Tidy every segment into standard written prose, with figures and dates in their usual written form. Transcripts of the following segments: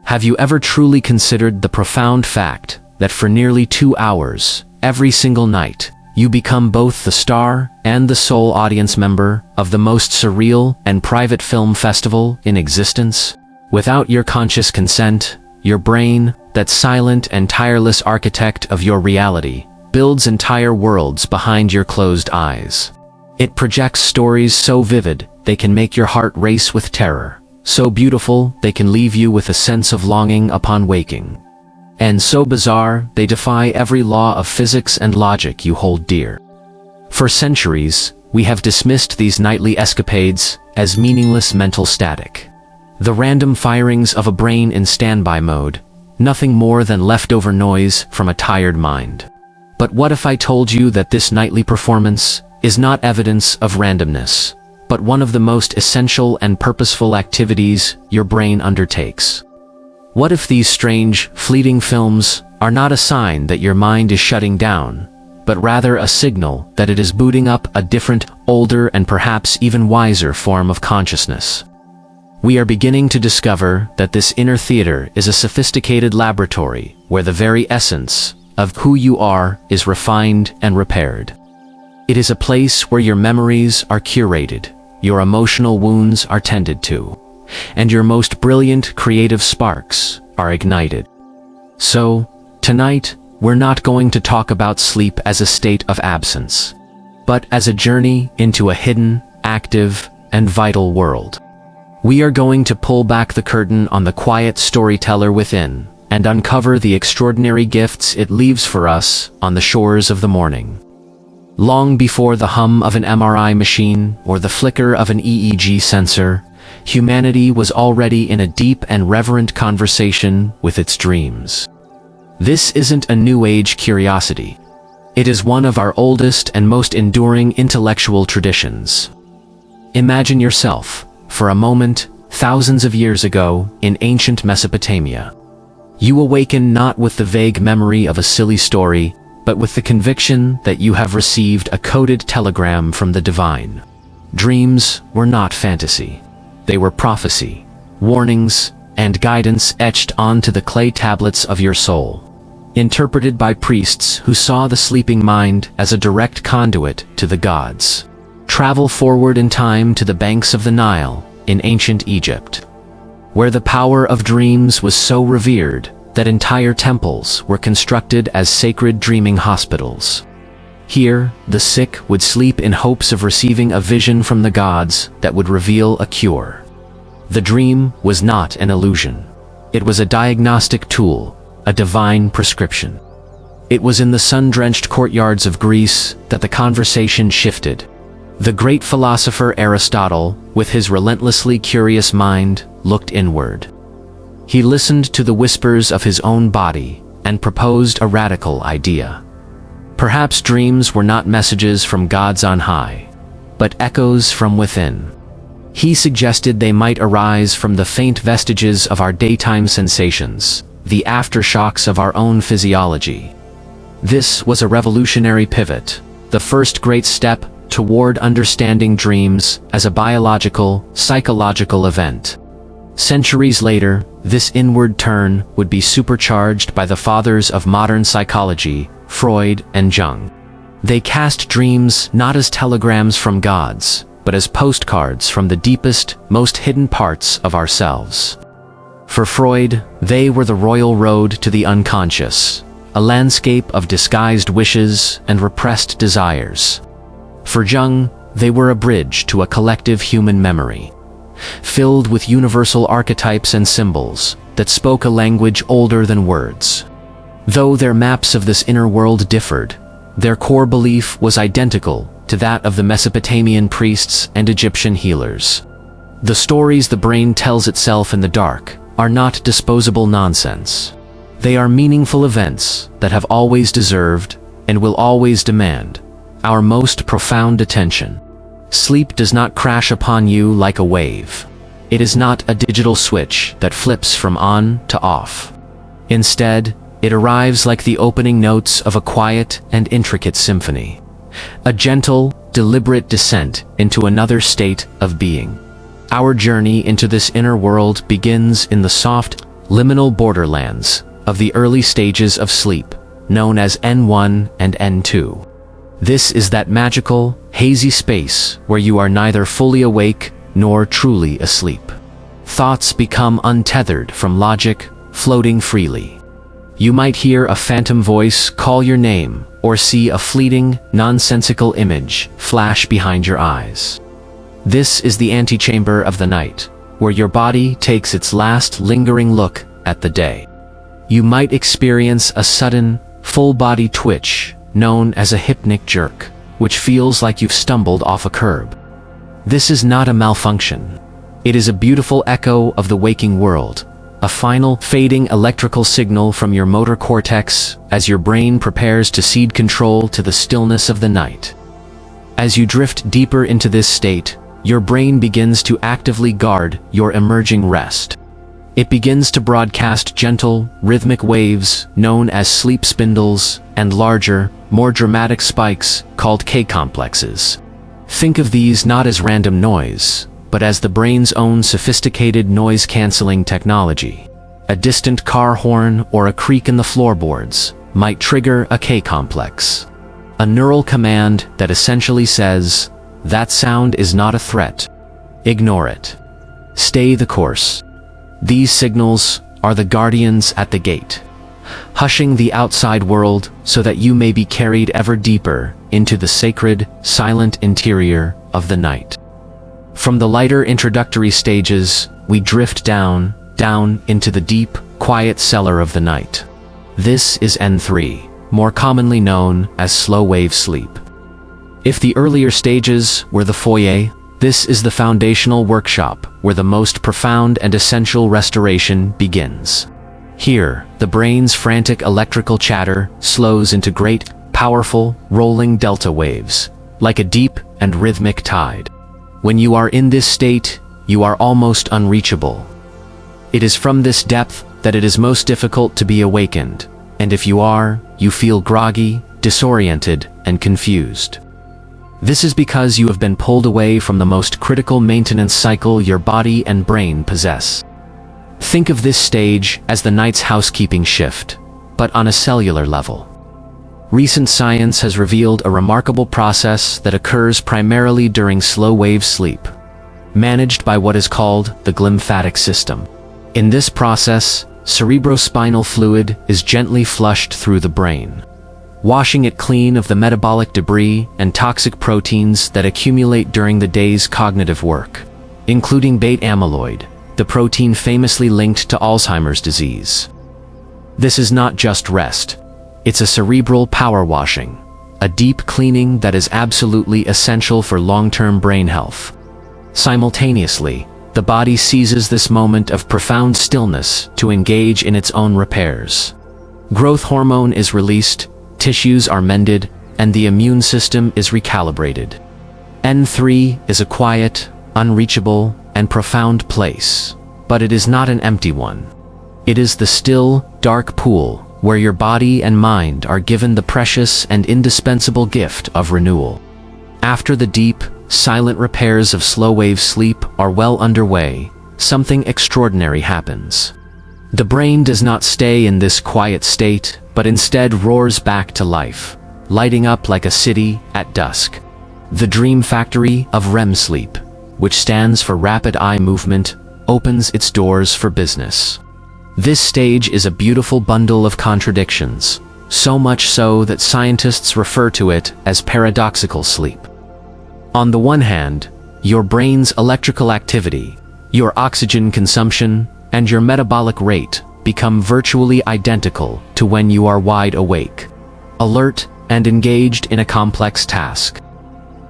Have you ever truly considered the profound fact that for nearly 2 hours, every single night, you become both the star and the sole audience member of the most surreal and private film festival in existence? Without your conscious consent, your brain, that silent and tireless architect of your reality, builds entire worlds behind your closed eyes. It projects stories so vivid they can make your heart race with terror, so beautiful they can leave you with a sense of longing upon waking, and so bizarre they defy every law of physics and logic you hold dear. For centuries, we have dismissed these nightly escapades as meaningless mental static. The random firings of a brain in standby mode, nothing more than leftover noise from a tired mind. But what if I told you that this nightly performance is not evidence of randomness, but one of the most essential and purposeful activities your brain undertakes? What if these strange, fleeting films are not a sign that your mind is shutting down, but rather a signal that it is booting up a different, older, and perhaps even wiser form of consciousness? We are beginning to discover that this inner theater is a sophisticated laboratory where the very essence of who you are is refined and repaired. It is a place where your memories are curated, your emotional wounds are tended to, and your most brilliant creative sparks are ignited. So, tonight, we're not going to talk about sleep as a state of absence, but as a journey into a hidden, active, and vital world. We are going to pull back the curtain on the quiet storyteller within and uncover the extraordinary gifts it leaves for us on the shores of the morning. Long before the hum of an MRI machine or the flicker of an EEG sensor, humanity was already in a deep and reverent conversation with its dreams. This isn't a New Age curiosity. It is one of our oldest and most enduring intellectual traditions. Imagine yourself, for a moment, thousands of years ago, in ancient Mesopotamia. You awaken not with the vague memory of a silly story, but with the conviction that you have received a coded telegram from the divine. Dreams were not fantasy. They were prophecy, warnings, and guidance etched onto the clay tablets of your soul, interpreted by priests who saw the sleeping mind as a direct conduit to the gods. Travel forward in time to the banks of the Nile in ancient Egypt, where the power of dreams was so revered that entire temples were constructed as sacred dreaming hospitals. Here, the sick would sleep in hopes of receiving a vision from the gods that would reveal a cure. The dream was not an illusion. It was a diagnostic tool, a divine prescription. It was in the sun-drenched courtyards of Greece that the conversation shifted. The great philosopher Aristotle, with his relentlessly curious mind, looked inward. He listened to the whispers of his own body and proposed a radical idea. Perhaps dreams were not messages from gods on high, but echoes from within. He suggested they might arise from the faint vestiges of our daytime sensations, the aftershocks of our own physiology. This was a revolutionary pivot, the first great step toward understanding dreams as a biological, psychological event. Centuries later, this inward turn would be supercharged by the fathers of modern psychology, Freud and Jung. They cast dreams not as telegrams from gods, but as postcards from the deepest, most hidden parts of ourselves. For Freud, they were the royal road to the unconscious, a landscape of disguised wishes and repressed desires. For Jung, they were a bridge to a collective human memory, filled with universal archetypes and symbols that spoke a language older than words. Though their maps of this inner world differed, their core belief was identical to that of the Mesopotamian priests and Egyptian healers. The stories the brain tells itself in the dark are not disposable nonsense. They are meaningful events that have always deserved, and will always demand, our most profound attention. Sleep does not crash upon you like a wave. It is not a digital switch that flips from on to off. Instead, it arrives like the opening notes of a quiet and intricate symphony, a gentle, deliberate descent into another state of being. Our journey into this inner world begins in the soft, liminal borderlands of the early stages of sleep, known as N1 and N2. This is that magical, hazy space where you are neither fully awake nor truly asleep. Thoughts become untethered from logic, floating freely. You might hear a phantom voice call your name or see a fleeting, nonsensical image flash behind your eyes. This is the antechamber of the night, where your body takes its last lingering look at the day. You might experience a sudden, full-body twitch known as a hypnic jerk, which feels like you've stumbled off a curb. This is not a malfunction. It is a beautiful echo of the waking world, a final, fading electrical signal from your motor cortex as your brain prepares to cede control to the stillness of the night. As you drift deeper into this state, your brain begins to actively guard your emerging rest. It begins to broadcast gentle, rhythmic waves known as sleep spindles and larger, more dramatic spikes called K-complexes. Think of these not as random noise, but as the brain's own sophisticated noise-canceling technology. A distant car horn or a creak in the floorboards might trigger a K-complex, a neural command that essentially says, "That sound is not a threat. Ignore it. Stay the course." These signals are the guardians at the gate, hushing the outside world so that you may be carried ever deeper into the sacred, silent interior of the night. From the lighter introductory stages, we drift down into the deep, quiet cellar of the night. This is N3, more commonly known as slow-wave sleep. If the earlier stages were the foyer, this is the foundational workshop where the most profound and essential restoration begins. Here, the brain's frantic electrical chatter slows into great, powerful, rolling delta waves, like a deep and rhythmic tide. When you are in this state, you are almost unreachable. It is from this depth that it is most difficult to be awakened, and if you are, you feel groggy, disoriented, and confused. This is because you have been pulled away from the most critical maintenance cycle your body and brain possess. Think of this stage as the night's housekeeping shift, but on a cellular level. Recent science has revealed a remarkable process that occurs primarily during slow-wave sleep, managed by what is called the glymphatic system. In this process, cerebrospinal fluid is gently flushed through the brain, washing it clean of the metabolic debris and toxic proteins that accumulate during the day's cognitive work, including beta amyloid, the protein famously linked to Alzheimer's disease. This is not just rest. It's a cerebral power washing, a deep cleaning that is absolutely essential for long-term brain health. Simultaneously, the body seizes this moment of profound stillness to engage in its own repairs. Growth hormone is released, tissues are mended, and the immune system is recalibrated. N3 is a quiet, unreachable, and profound place, but it is not an empty one. It is the still, dark pool where your body and mind are given the precious and indispensable gift of renewal. After the deep, silent repairs of slow-wave sleep are well underway, something extraordinary happens. The brain does not stay in this quiet state, but instead roars back to life, lighting up like a city at dusk. The dream factory of REM sleep, which stands for rapid eye movement, opens its doors for business. This stage is a beautiful bundle of contradictions, so much so that scientists refer to it as paradoxical sleep. On the one hand, your brain's electrical activity, your oxygen consumption, and your metabolic rate become virtually identical to when you are wide awake, alert, and engaged in a complex task.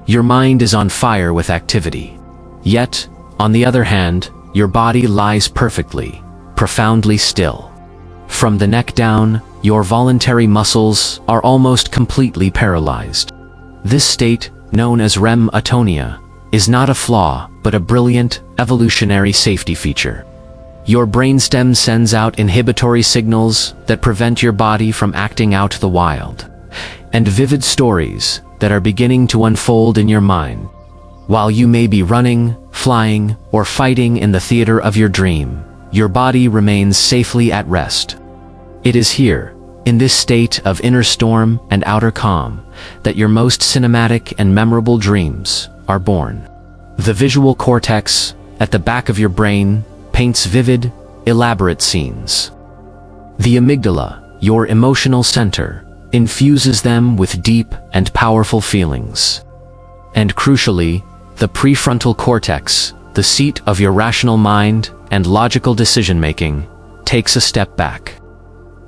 Your mind is on fire with activity. Yet, on the other hand, your body lies perfectly, profoundly still. From the neck down, your voluntary muscles are almost completely paralyzed. This state, known as REM atonia, is not a flaw, but a brilliant, evolutionary safety feature. Your brainstem sends out inhibitory signals that prevent your body from acting out the wild, and vivid stories that are beginning to unfold in your mind. While you may be running, flying, or fighting in the theater of your dream, your body remains safely at rest. It is here, in this state of inner storm and outer calm, that your most cinematic and memorable dreams are born. The visual cortex, at the back of your brain, paints vivid, elaborate scenes. The amygdala, your emotional center, infuses them with deep and powerful feelings. And crucially, the prefrontal cortex, the seat of your rational mind and logical decision-making, takes a step back.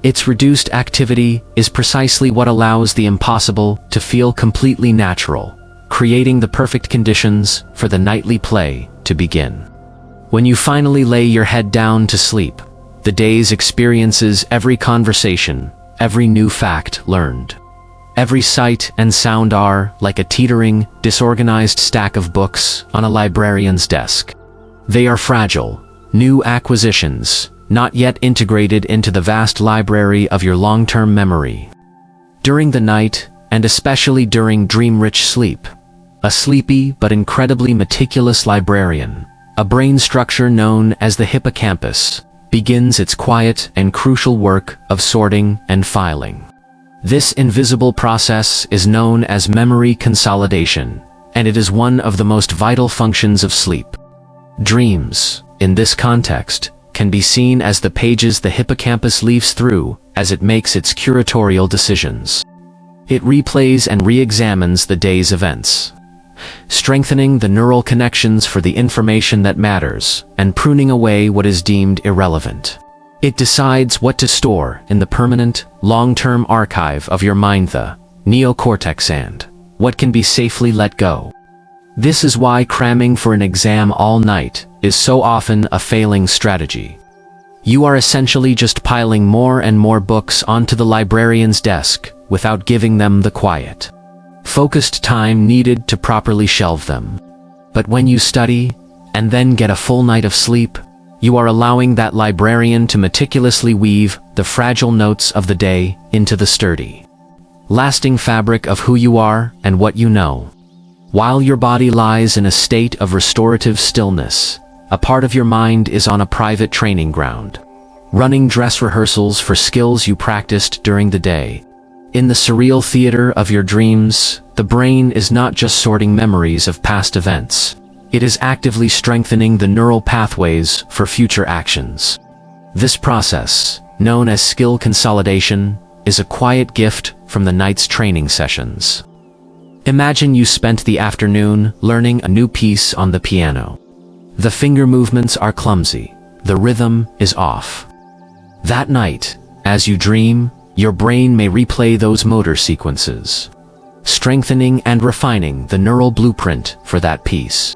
Its reduced activity is precisely what allows the impossible to feel completely natural, creating the perfect conditions for the nightly play to begin. When you finally lay your head down to sleep, the day's experiences every conversation, every new fact learned. Every sight and sound are like a teetering, disorganized stack of books on a librarian's desk. They are fragile, new acquisitions, not yet integrated into the vast library of your long-term memory. During the night, and especially during dream-rich sleep, a sleepy but incredibly meticulous librarian, a brain structure known as the hippocampus, begins its quiet and crucial work of sorting and filing. This invisible process is known as memory consolidation, and it is one of the most vital functions of sleep. Dreams, in this context, can be seen as the pages the hippocampus leaves through as it makes its curatorial decisions. It replays and re-examines the day's events, strengthening the neural connections for the information that matters and pruning away what is deemed irrelevant. It decides what to store in the permanent, long-term archive of your mind, the neocortex, and what can be safely let go. This is why cramming for an exam all night is so often a failing strategy. You are essentially just piling more and more books onto the librarian's desk without giving them the quiet, focused time needed to properly shelve them. But when you study, and then get a full night of sleep, you are allowing that librarian to meticulously weave the fragile notes of the day into the sturdy, lasting fabric of who you are and what you know. While your body lies in a state of restorative stillness, a part of your mind is on a private training ground, running dress rehearsals for skills you practiced during the day. In the surreal theater of your dreams, the brain is not just sorting memories of past events. It is actively strengthening the neural pathways for future actions. This process, known as skill consolidation, is a quiet gift from the night's training sessions. Imagine you spent the afternoon learning a new piece on the piano. The finger movements are clumsy, the rhythm is off. That night, as you dream, your brain may replay those motor sequences, strengthening and refining the neural blueprint for that piece.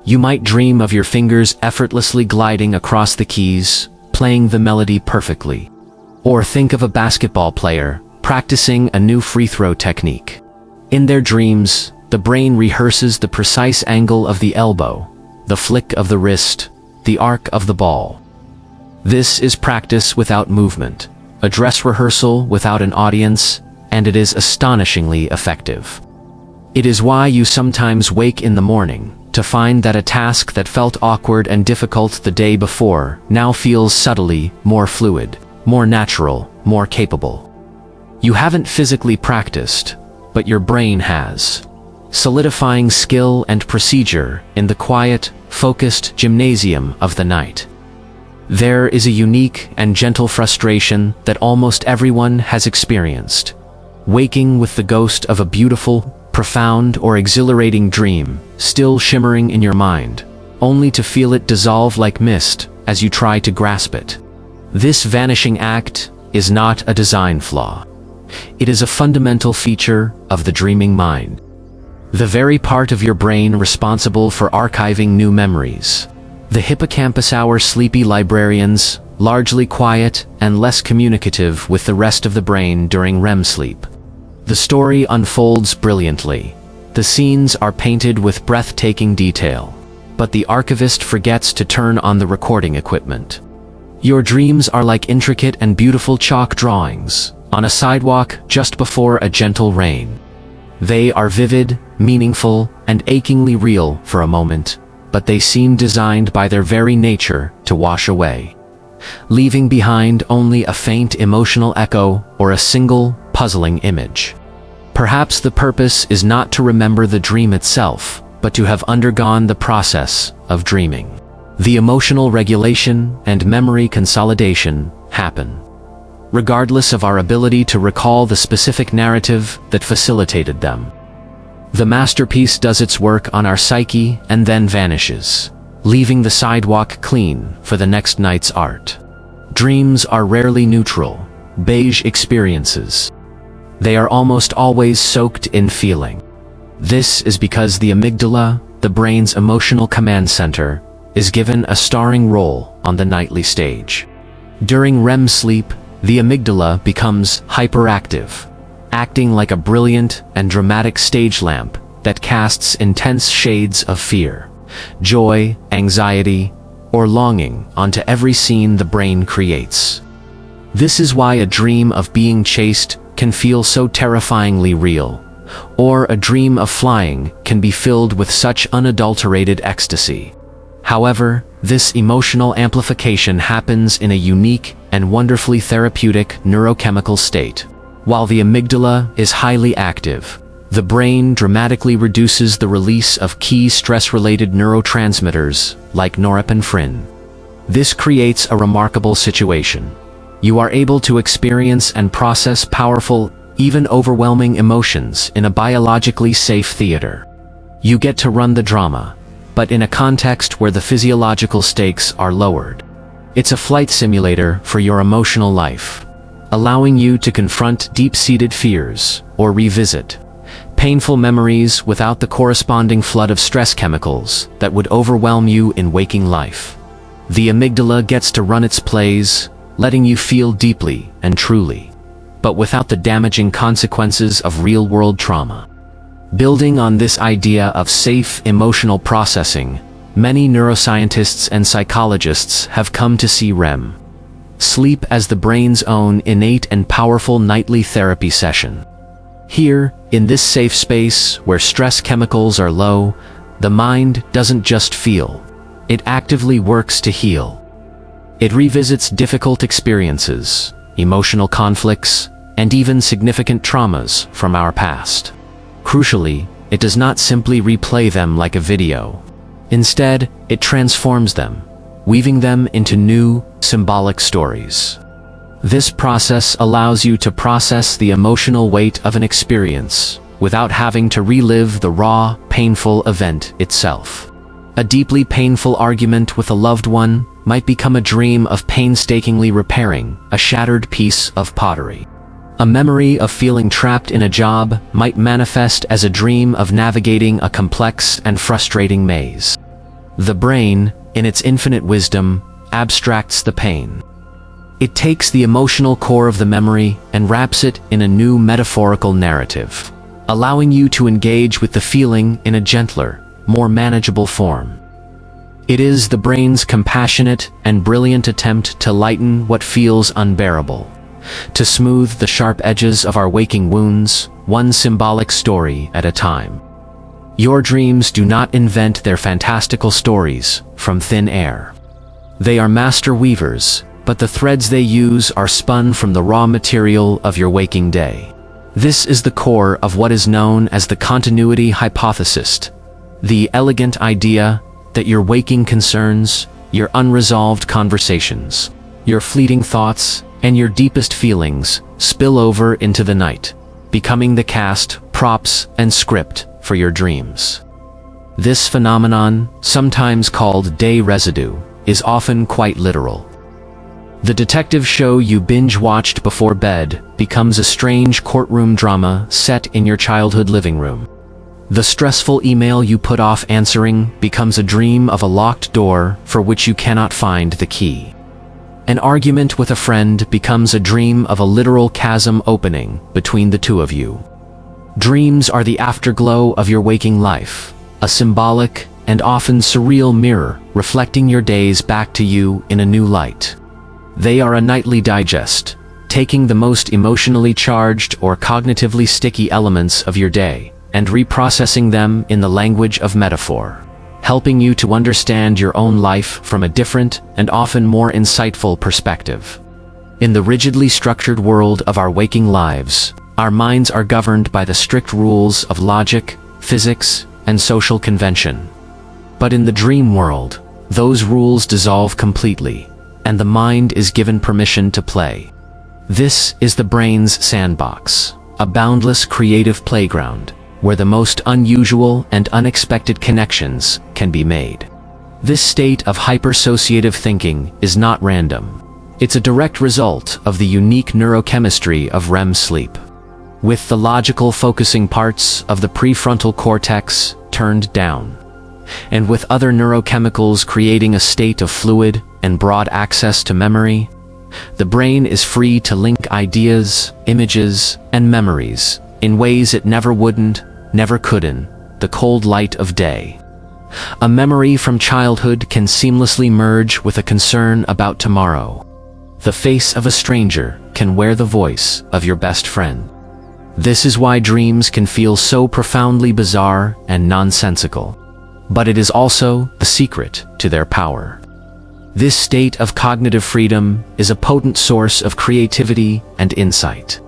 You might dream of your fingers effortlessly gliding across the keys, playing the melody perfectly. Or think of a basketball player practicing a new free throw technique. In their dreams, the brain rehearses the precise angle of the elbow, the flick of the wrist, the arc of the ball. This is practice without movement, a dress rehearsal without an audience, and it is astonishingly effective. It is why you sometimes wake in the morning to find that a task that felt awkward and difficult the day before now feels subtly more fluid, more natural, more capable. You haven't physically practiced, but your brain has, solidifying skill and procedure in the quiet, focused gymnasium of the night. There is a unique and gentle frustration that almost everyone has experienced, waking with the ghost of a beautiful, profound or exhilarating dream still shimmering in your mind, only to feel it dissolve like mist as you try to grasp it. This vanishing act is not a design flaw. It is a fundamental feature of the dreaming mind, the very part of your brain responsible for archiving new memories. The hippocampus, our sleepy librarians, largely quiet and less communicative with the rest of the brain during REM sleep. The story unfolds brilliantly. The scenes are painted with breathtaking detail, but the archivist forgets to turn on the recording equipment. Your dreams are like intricate and beautiful chalk drawings on a sidewalk just before a gentle rain. They are vivid, meaningful, and achingly real for a moment, but they seem designed by their very nature to wash away, leaving behind only a faint emotional echo or a single, puzzling image. Perhaps the purpose is not to remember the dream itself, but to have undergone the process of dreaming. The emotional regulation and memory consolidation happen, regardless of our ability to recall the specific narrative that facilitated them. The masterpiece does its work on our psyche and then vanishes, leaving the sidewalk clean for the next night's art. Dreams are rarely neutral, beige experiences. They are almost always soaked in feeling. This is because the amygdala, the brain's emotional command center, is given a starring role on the nightly stage. During REM sleep, the amygdala becomes hyperactive, acting like a brilliant and dramatic stage lamp that casts intense shades of fear, joy, anxiety, or longing onto every scene the brain creates. This is why a dream of being chased can feel so terrifyingly real, or a dream of flying can be filled with such unadulterated ecstasy. However, this emotional amplification happens in a unique and wonderfully therapeutic neurochemical state. While the amygdala is highly active, the brain dramatically reduces the release of key stress-related neurotransmitters like norepinephrine. This creates a remarkable situation. You are able to experience and process powerful, even overwhelming emotions in a biologically safe theater. You get to run the drama, but in a context where the physiological stakes are lowered. It's a flight simulator for your emotional life, allowing you to confront deep-seated fears or revisit painful memories without the corresponding flood of stress chemicals that would overwhelm you in waking life. The amygdala gets to run its plays, letting you feel deeply and truly, but without the damaging consequences of real-world trauma. Building on this idea of safe emotional processing, many neuroscientists and psychologists have come to see REM sleep as the brain's own innate and powerful nightly therapy session. Here, in this safe space where stress chemicals are low, the mind doesn't just feel, it actively works to heal. It revisits difficult experiences, emotional conflicts, and even significant traumas from our past. Crucially, it does not simply replay them like a video. Instead, it transforms them, weaving them into new, symbolic stories. This process allows you to process the emotional weight of an experience without having to relive the raw, painful event itself. A deeply painful argument with a loved one might become a dream of painstakingly repairing a shattered piece of pottery. A memory of feeling trapped in a job might manifest as a dream of navigating a complex and frustrating maze. The brain, in its infinite wisdom, abstracts the pain. It takes the emotional core of the memory and wraps it in a new metaphorical narrative, allowing you to engage with the feeling in a gentler, more manageable form. It is the brain's compassionate and brilliant attempt to lighten what feels unbearable, to smooth the sharp edges of our waking wounds, one symbolic story at a time. Your dreams do not invent their fantastical stories from thin air. They are master weavers, but the threads they use are spun from the raw material of your waking day. This is the core of what is known as the continuity hypothesis, the elegant idea that your waking concerns, your unresolved conversations, your fleeting thoughts, and your deepest feelings spill over into the night, becoming the cast, props, and script for your dreams. This phenomenon, sometimes called day residue, is often quite literal. The detective show you binge-watched before bed becomes a strange courtroom drama set in your childhood living room. The stressful email you put off answering becomes a dream of a locked door for which you cannot find the key. An argument with a friend becomes a dream of a literal chasm opening between the two of you. Dreams are the afterglow of your waking life, a symbolic and often surreal mirror reflecting your days back to you in a new light. They are a nightly digest, taking the most emotionally charged or cognitively sticky elements of your day and reprocessing them in the language of metaphor, helping you to understand your own life from a different and often more insightful perspective. In the rigidly structured world of our waking lives, our minds are governed by the strict rules of logic, physics, and social convention. But in the dream world, those rules dissolve completely, and the mind is given permission to play. This is the brain's sandbox, a boundless creative playground, where the most unusual and unexpected connections can be made. This state of hypersociative thinking is not random. It's a direct result of the unique neurochemistry of REM sleep. With the logical focusing parts of the prefrontal cortex turned down, and with other neurochemicals creating a state of fluid and broad access to memory, the brain is free to link ideas, images, and memories in ways it never could in the cold light of day. A memory from childhood can seamlessly merge with a concern about tomorrow. The face of a stranger can wear the voice of your best friend. This is why dreams can feel so profoundly bizarre and nonsensical. But it is also the secret to their power. This state of cognitive freedom is a potent source of creativity and insight.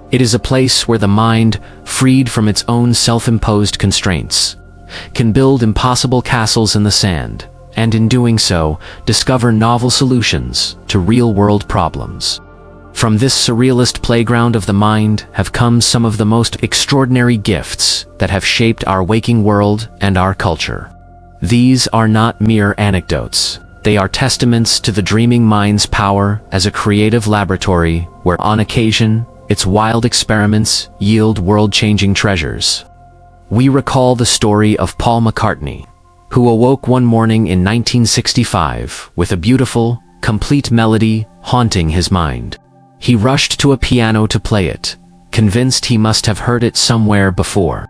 It is a place where the mind, freed from its own self-imposed constraints, can build impossible castles in the sand, and in doing so, discover novel solutions to real-world problems. From this surrealist playground of the mind have come some of the most extraordinary gifts that have shaped our waking world and our culture. These are not mere anecdotes. They are testaments to the dreaming mind's power as a creative laboratory where, on occasion, its wild experiments yield world-changing treasures. We recall the story of Paul McCartney, who awoke one morning in 1965 with a beautiful, complete melody haunting his mind. He rushed to a piano to play it, convinced he must have heard it somewhere before.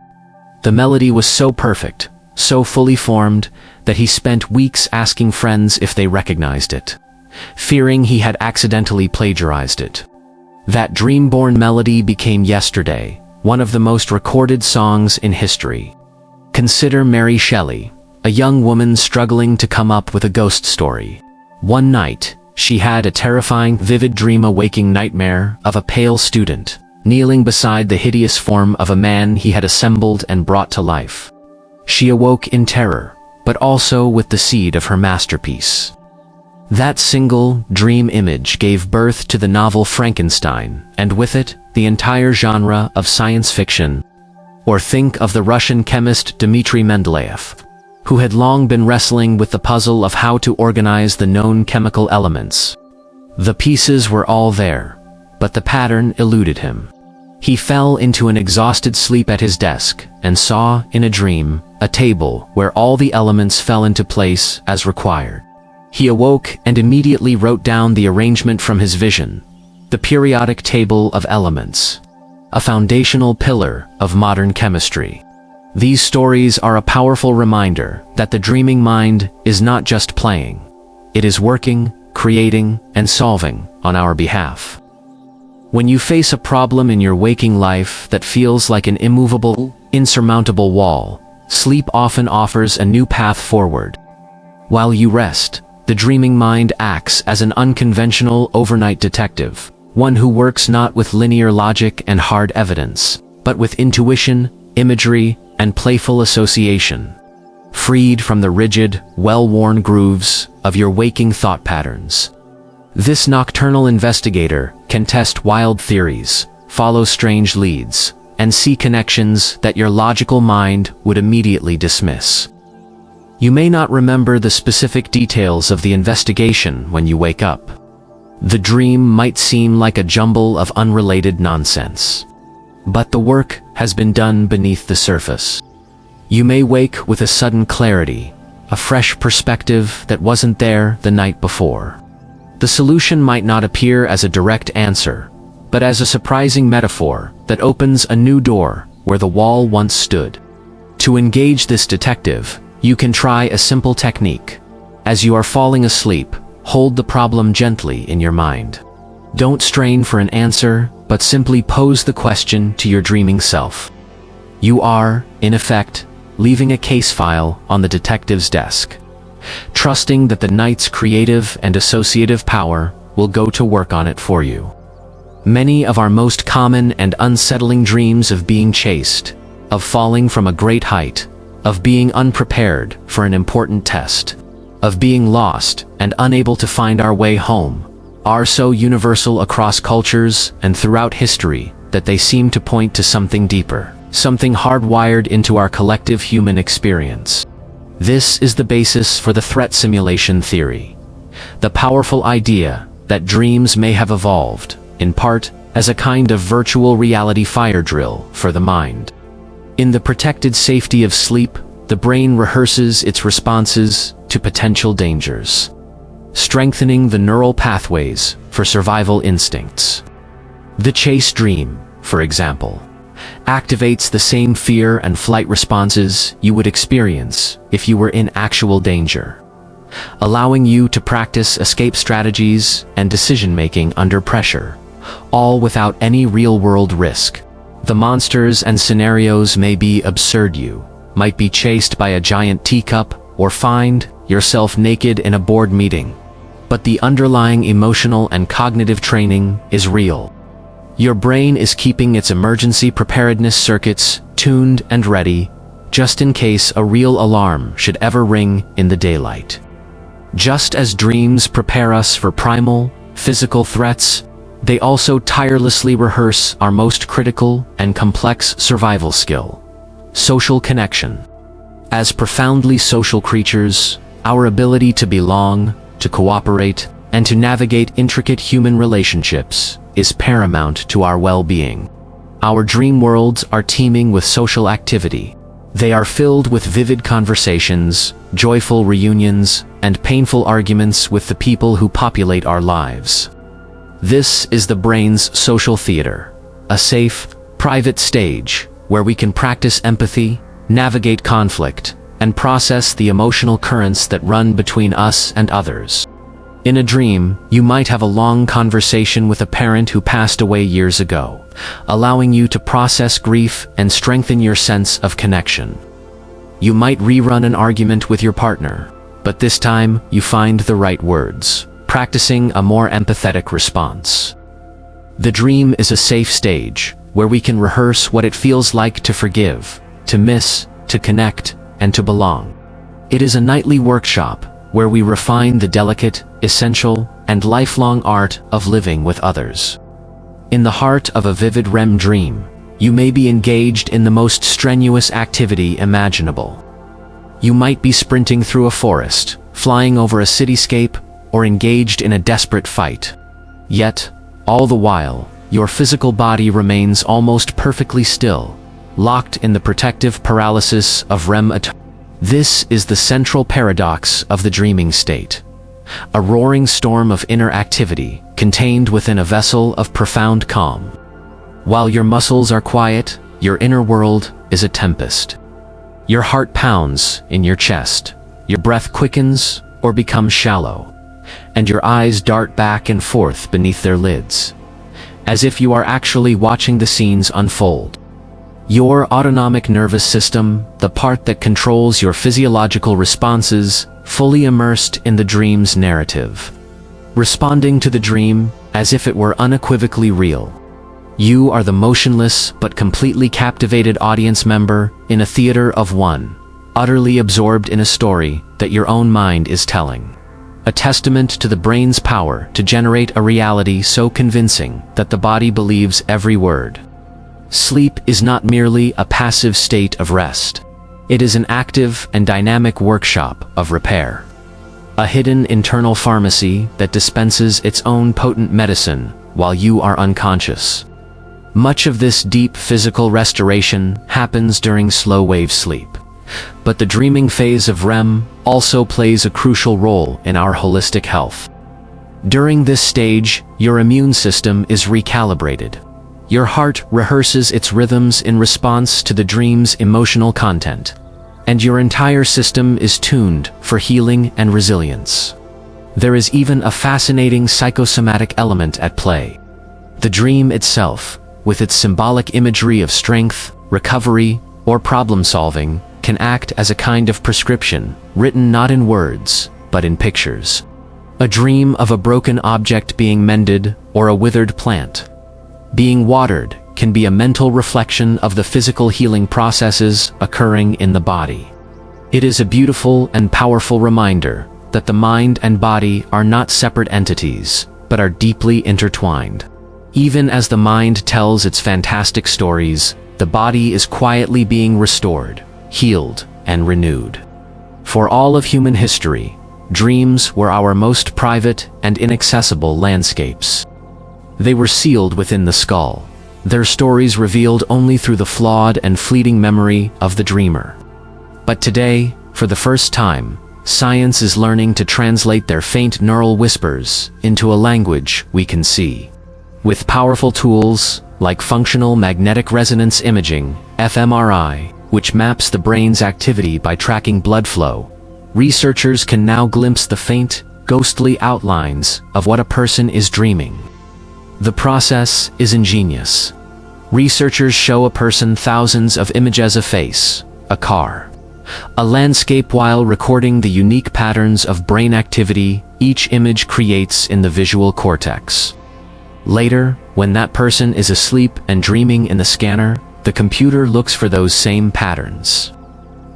The melody was so perfect, so fully formed, that he spent weeks asking friends if they recognized it, fearing he had accidentally plagiarized it. That dream-born melody became Yesterday, one of the most recorded songs in history. Consider Mary Shelley, a young woman struggling to come up with a ghost story. One night, she had a terrifying, vivid dream, a waking nightmare of a pale student, kneeling beside the hideous form of a man he had assembled and brought to life. She awoke in terror, but also with the seed of her masterpiece. That single dream image gave birth to the novel Frankenstein, and with it, the entire genre of science fiction. Or think of the Russian chemist Dmitry Mendeleev, who had long been wrestling with the puzzle of how to organize the known chemical elements. The pieces were all there, but the pattern eluded him. He fell into an exhausted sleep at his desk and saw, in a dream, a table where all the elements fell into place as required. He awoke and immediately wrote down the arrangement from his vision, the periodic table of elements, a foundational pillar of modern chemistry. These stories are a powerful reminder that the dreaming mind is not just playing. It is working, creating, and solving on our behalf. When you face a problem in your waking life that feels like an immovable, insurmountable wall, sleep often offers a new path forward. While you rest, the dreaming mind acts as an unconventional overnight detective, one who works not with linear logic and hard evidence, but with intuition, imagery, and playful association, freed from the rigid, well-worn grooves of your waking thought patterns. This nocturnal investigator can test wild theories, follow strange leads, and see connections that your logical mind would immediately dismiss. You may not remember the specific details of the investigation when you wake up. The dream might seem like a jumble of unrelated nonsense. But the work has been done beneath the surface. You may wake with a sudden clarity, a fresh perspective that wasn't there the night before. The solution might not appear as a direct answer, but as a surprising metaphor that opens a new door where the wall once stood. To engage this detective, you can try a simple technique. As you are falling asleep, hold the problem gently in your mind. Don't strain for an answer, but simply pose the question to your dreaming self. You are, in effect, leaving a case file on the detective's desk, trusting that the night's creative and associative power will go to work on it for you. Many of our most common and unsettling dreams of being chased, of falling from a great height, of being unprepared for an important test, of being lost and unable to find our way home, are so universal across cultures and throughout history that they seem to point to something deeper, something hardwired into our collective human experience. This is the basis for the threat simulation theory, the powerful idea that dreams may have evolved, in part, as a kind of virtual reality fire drill for the mind. In the protected safety of sleep, the brain rehearses its responses to potential dangers, strengthening the neural pathways for survival instincts. The chase dream, for example, activates the same fear and flight responses you would experience if you were in actual danger, allowing you to practice escape strategies and decision-making under pressure, all without any real-world risk. The monsters and scenarios may be absurd. You might be chased by a giant teacup or find yourself naked in a board meeting, but the underlying emotional and cognitive training is real. Your brain is keeping its emergency preparedness circuits tuned and ready, just in case a real alarm should ever ring in the daylight. Just as dreams prepare us for primal, physical threats, they also tirelessly rehearse our most critical and complex survival skill: social connection. As profoundly social creatures, our ability to belong, to cooperate, and to navigate intricate human relationships is paramount to our well-being. Our dream worlds are teeming with social activity. They are filled with vivid conversations, joyful reunions, and painful arguments with the people who populate our lives. This is the brain's social theater, a safe, private stage where we can practice empathy, navigate conflict, and process the emotional currents that run between us and others. In a dream, you might have a long conversation with a parent who passed away years ago, allowing you to process grief and strengthen your sense of connection. You might rerun an argument with your partner, but this time you find the right words, practicing a more empathetic response. The dream is a safe stage where we can rehearse what it feels like to forgive, to miss, to connect, and to belong. It is a nightly workshop where we refine the delicate, essential, and lifelong art of living with others. In the heart of a vivid REM dream, you may be engaged in the most strenuous activity imaginable. You might be sprinting through a forest, flying over a cityscape, or engaged in a desperate fight. Yet, all the while, your physical body remains almost perfectly still, locked in the protective paralysis of REM. This is the central paradox of the dreaming state, a roaring storm of inner activity contained within a vessel of profound calm. While your muscles are quiet, your inner world is a tempest. Your heart pounds in your chest, your breath quickens or becomes shallow, and your eyes dart back and forth beneath their lids, as if you are actually watching the scenes unfold. Your autonomic nervous system, the part that controls your physiological responses, fully immersed in the dream's narrative, responding to the dream as if it were unequivocally real. You are the motionless but completely captivated audience member in a theater of one, utterly absorbed in a story that your own mind is telling. A testament to the brain's power to generate a reality so convincing that the body believes every word. Sleep is not merely a passive state of rest. It is an active and dynamic workshop of repair. A hidden internal pharmacy that dispenses its own potent medicine while you are unconscious. Much of this deep physical restoration happens during slow-wave sleep. But the dreaming phase of REM also plays a crucial role in our holistic health. During this stage, your immune system is recalibrated. Your heart rehearses its rhythms in response to the dream's emotional content, and your entire system is tuned for healing and resilience. There is even a fascinating psychosomatic element at play. The dream itself, with its symbolic imagery of strength, recovery, or problem-solving, can act as a kind of prescription, written not in words, but in pictures. A dream of a broken object being mended, or a withered plant being watered, can be a mental reflection of the physical healing processes occurring in the body. It is a beautiful and powerful reminder that the mind and body are not separate entities, but are deeply intertwined. Even as the mind tells its fantastic stories, the body is quietly being restored, healed, and renewed. For all of human history, dreams were our most private and inaccessible landscapes. They were sealed within the skull, their stories revealed only through the flawed and fleeting memory of the dreamer. But today, for the first time, science is learning to translate their faint neural whispers into a language we can see. With powerful tools like functional magnetic resonance imaging, fMRI, which maps the brain's activity by tracking blood flow, researchers can now glimpse the faint, ghostly outlines of what a person is dreaming. The process is ingenious. Researchers show a person thousands of images: a face, a car, a landscape, while recording the unique patterns of brain activity each image creates in the visual cortex. Later, when that person is asleep and dreaming in the scanner, the computer looks for those same patterns.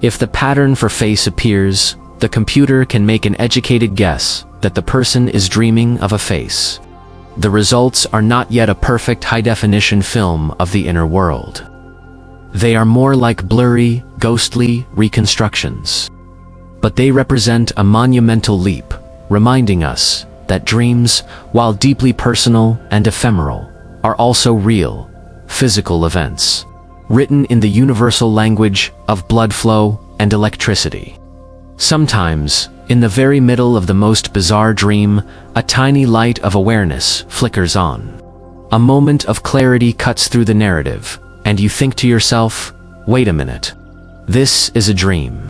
If the pattern for face appears, the computer can make an educated guess that the person is dreaming of a face. The results are not yet a perfect high-definition film of the inner world. They are more like blurry, ghostly reconstructions. But they represent a monumental leap, reminding us that dreams, while deeply personal and ephemeral, are also real, physical events, written in the universal language of blood flow and electricity. Sometimes, in the very middle of the most bizarre dream, a tiny light of awareness flickers on. A moment of clarity cuts through the narrative, and you think to yourself, wait a minute. This is a dream.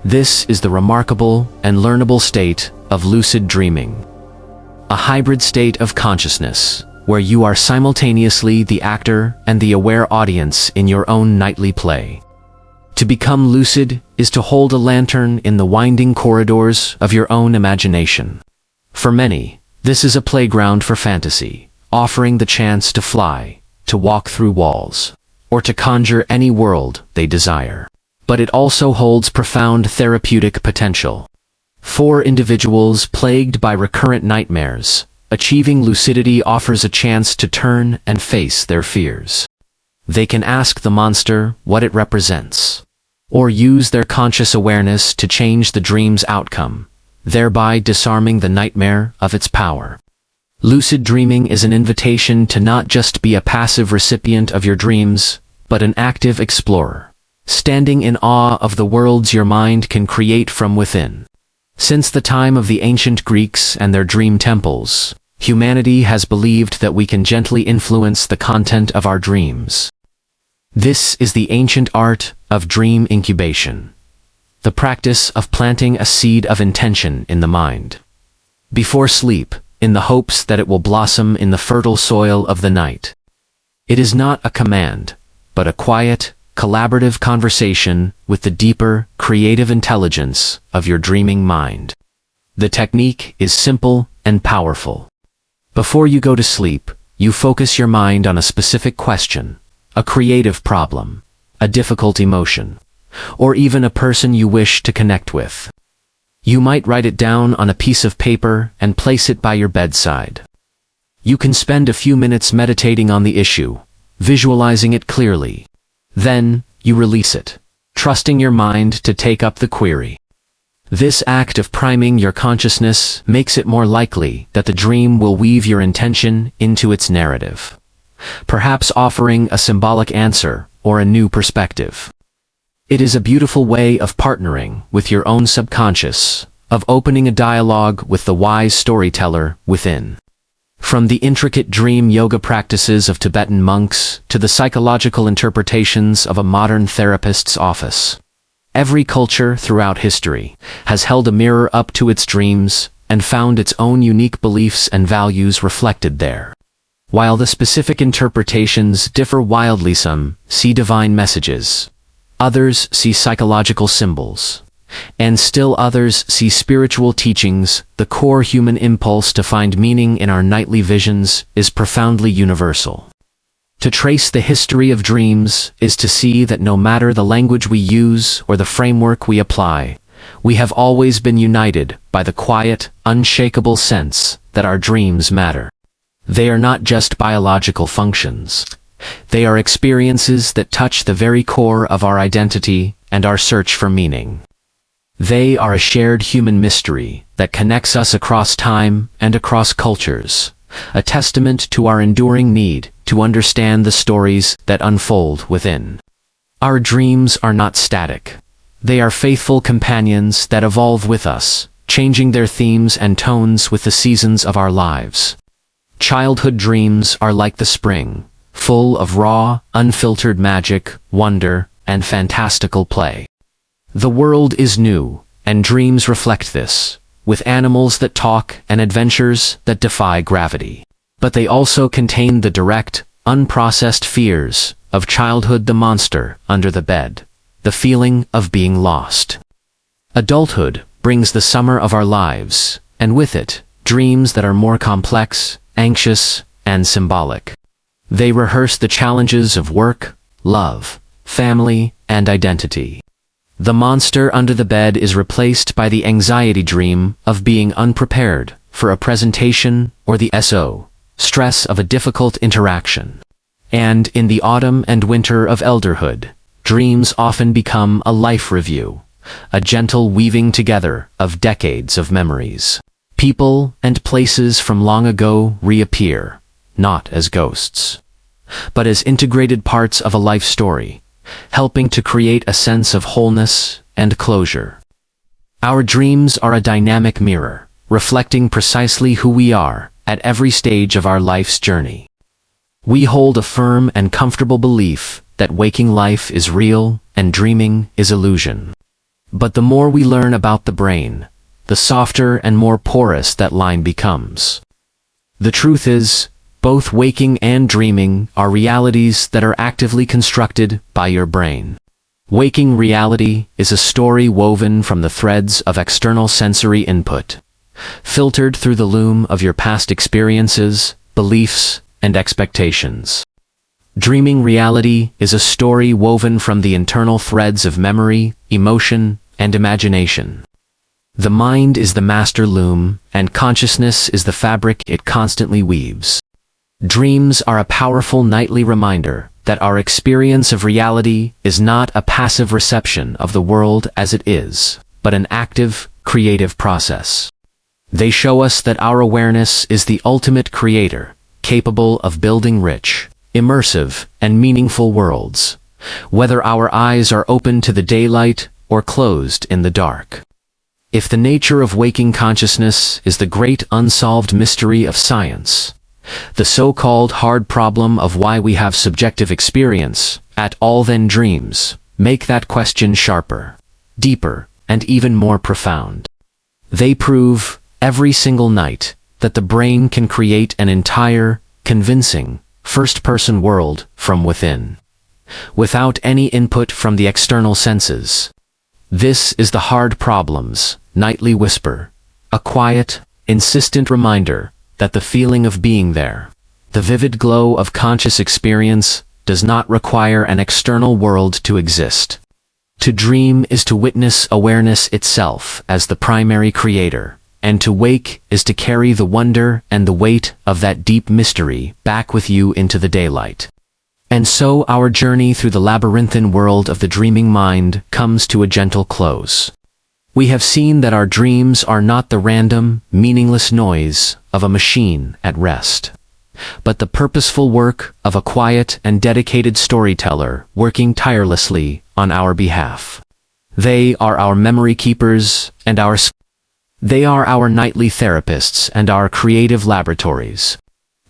This is the remarkable and learnable state of lucid dreaming. A hybrid state of consciousness, where you are simultaneously the actor and the aware audience in your own nightly play. To become lucid is to hold a lantern in the winding corridors of your own imagination. For many, this is a playground for fantasy, offering the chance to fly, to walk through walls, or to conjure any world they desire. But it also holds profound therapeutic potential. For individuals plagued by recurrent nightmares, achieving lucidity offers a chance to turn and face their fears. They can ask the monster what it represents, or use their conscious awareness to change the dream's outcome, thereby disarming the nightmare of its power. Lucid dreaming is an invitation to not just be a passive recipient of your dreams, but an active explorer, standing in awe of the worlds your mind can create from within. Since the time of the ancient Greeks and their dream temples, humanity has believed that we can gently influence the content of our dreams. This is the ancient art of dream incubation, the practice of planting a seed of intention in the mind before sleep, in the hopes that it will blossom in the fertile soil of the night. It is not a command, but a quiet, collaborative conversation with the deeper, creative intelligence of your dreaming mind. The technique is simple and powerful. Before you go to sleep, you focus your mind on a specific question, a creative problem, a difficult emotion, or even a person you wish to connect with. You might write it down on a piece of paper and place it by your bedside. You can spend a few minutes meditating on the issue, visualizing it clearly. Then, you release it, trusting your mind to take up the query. This act of priming your consciousness makes it more likely that the dream will weave your intention into its narrative, perhaps offering a symbolic answer or a new perspective. It is a beautiful way of partnering with your own subconscious, of opening a dialogue with the wise storyteller within. From the intricate dream yoga practices of Tibetan monks to the psychological interpretations of a modern therapist's office, every culture throughout history has held a mirror up to its dreams and found its own unique beliefs and values reflected there. While the specific interpretations differ wildly, some see divine messages, Others see psychological symbols. And still others see spiritual teachings. The core human impulse to find meaning in our nightly visions is profoundly universal. To trace the history of dreams is to see that no matter the language we use or the framework we apply, we have always been united by the quiet, unshakable sense that our dreams matter. They are not just biological functions. They are experiences that touch the very core of our identity and our search for meaning. They are a shared human mystery that connects us across time and across cultures, a testament to our enduring need to understand the stories that unfold within. Our dreams are not static. They are faithful companions that evolve with us, changing their themes and tones with the seasons of our lives. Childhood dreams are like the spring, full of raw, unfiltered magic, wonder, and fantastical play. The world is new, and dreams reflect this, with animals that talk and adventures that defy gravity. But they also contain the direct, unprocessed fears of childhood, the monster under the bed, the feeling of being lost. Adulthood brings the summer of our lives, and with it, dreams that are more complex, anxious, and symbolic. They rehearse the challenges of work, love, family, and identity. The monster under the bed is replaced by the anxiety dream of being unprepared for a presentation or the stress of a difficult interaction. And in the autumn and winter of elderhood, dreams often become a life review, a gentle weaving together of decades of memories. People and places from long ago reappear, not as ghosts, but as integrated parts of a life story, helping to create a sense of wholeness and closure. Our dreams are a dynamic mirror, reflecting precisely who we are at every stage of our life's journey. We hold a firm and comfortable belief that waking life is real and dreaming is illusion. But the more we learn about the brain, the softer and more porous that line becomes. The truth is, both waking and dreaming are realities that are actively constructed by your brain. Waking reality is a story woven from the threads of external sensory input, filtered through the loom of your past experiences, beliefs, and expectations. Dreaming reality is a story woven from the internal threads of memory, emotion, and imagination. The mind is the master loom, and consciousness is the fabric it constantly weaves. Dreams are a powerful nightly reminder that our experience of reality is not a passive reception of the world as it is, but an active, creative process. They show us that our awareness is the ultimate creator, capable of building rich, immersive, and meaningful worlds, whether our eyes are open to the daylight or closed in the dark. If the nature of waking consciousness is the great unsolved mystery of science, the so-called hard problem of why we have subjective experience at all, then dreams make that question sharper, deeper, and even more profound. They prove, every single night, that the brain can create an entire, convincing, first-person world from within, without any input from the external senses. This is the hard problem's nightly whisper, a quiet, insistent reminder that the feeling of being there, the vivid glow of conscious experience, does not require an external world to exist. To dream is to witness awareness itself as the primary creator, and to wake is to carry the wonder and the weight of that deep mystery back with you into the daylight. And so our journey through the labyrinthine world of the dreaming mind comes to a gentle close. We have seen that our dreams are not the random, meaningless noise of a machine at rest, but the purposeful work of a quiet and dedicated storyteller working tirelessly on our behalf. They are our memory keepers and they are our nightly therapists and our creative laboratories.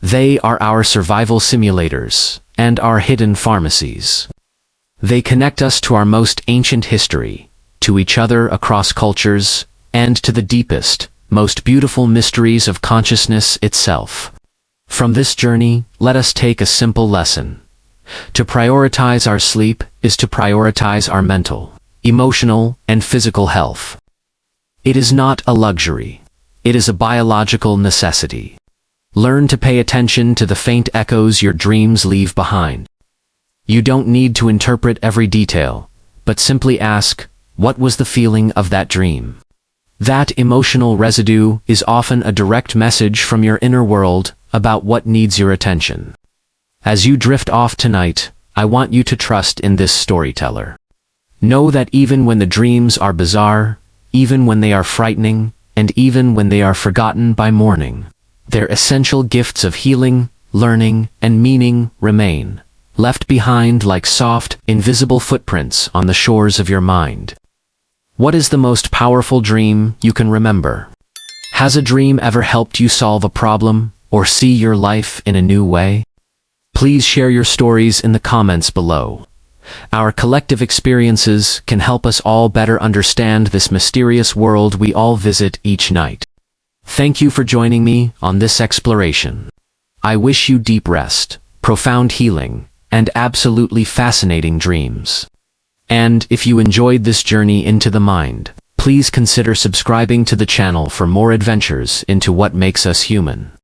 They are our survival simulators and our hidden pharmacies. They connect us to our most ancient history, to each other across cultures, and to the deepest, most beautiful mysteries of consciousness itself. From this journey, let us take a simple lesson. To prioritize our sleep is to prioritize our mental, emotional, and physical health. It is not a luxury. It is a biological necessity. Learn to pay attention to the faint echoes your dreams leave behind. You don't need to interpret every detail, but simply ask, what was the feeling of that dream? That emotional residue is often a direct message from your inner world about what needs your attention. As you drift off tonight, I want you to trust in this storyteller. Know that even when the dreams are bizarre, even when they are frightening, and even when they are forgotten by morning, their essential gifts of healing, learning, and meaning remain, left behind like soft, invisible footprints on the shores of your mind. What is the most powerful dream you can remember? Has a dream ever helped you solve a problem or see your life in a new way? Please share your stories in the comments below. Our collective experiences can help us all better understand this mysterious world we all visit each night. Thank you for joining me on this exploration. I wish you deep rest, profound healing, and absolutely fascinating dreams. And if you enjoyed this journey into the mind, please consider subscribing to the channel for more adventures into what makes us human.